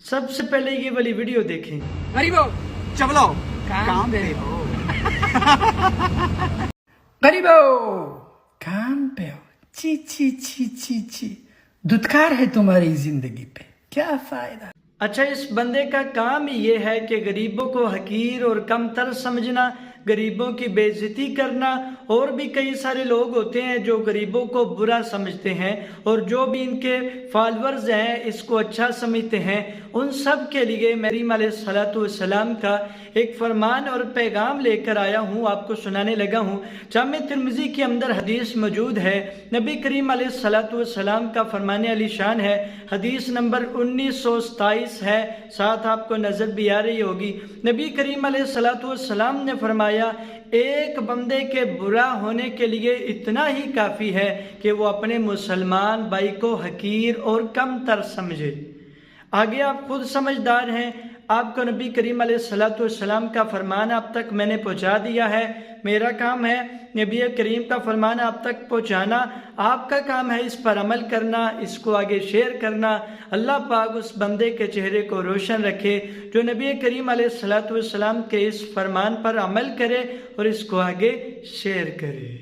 سب سے پہلے یہ والی ویڈیو دیکھیں۔ غریبو چبلو کام پہ ہو غریبو کام پہ ہو چی چی چی چی چی دھتکار ہے تمہاری زندگی پہ، کیا فائدہ؟ اچھا، اس بندے کا کام ہی یہ ہے کہ غریبوں کو حقیر اور کم تر سمجھنا، غریبوں کی بے عزتی کرنا، اور بھی کئی سارے لوگ ہوتے ہیں جو غریبوں کو برا سمجھتے ہیں، اور جو بھی ان کے فالورز ہیں اس کو اچھا سمجھتے ہیں۔ ان سب کے لیے میں کریم علیہ الصلوۃ والسلام کا ایک فرمان اور پیغام لے کر آیا ہوں، آپ کو سنانے لگا ہوں۔ جامع ترمذی کے اندر حدیث موجود ہے، نبی کریم علیہ الصلوۃ والسلام کا فرمان علی شان ہے، حدیث نمبر 1927 ہے، ساتھ آپ کو نظر بھی آ رہی ہوگی۔ نبی کریم علیہ الصلوۃ والسلام نے فرمایا، ایک بندے کے برا ہونے کے لیے اتنا ہی کافی ہے کہ وہ اپنے مسلمان بھائی کو حقیر اور کم تر سمجھے۔ آگے آپ خود سمجھدار ہیں، آپ کو نبی کریم علیہ الصلوۃ والسلام کا فرمان آپ تک میں نے پہنچا دیا ہے۔ میرا کام ہے نبی کریم کا فرمان آپ تک پہنچانا، آپ کا کام ہے اس پر عمل کرنا، اس کو آگے شیئر کرنا۔ اللہ پاک اس بندے کے چہرے کو روشن رکھے جو نبی کریم علیہ الصلوۃ والسلام کے اس فرمان پر عمل کرے اور اس کو آگے شیئر کرے۔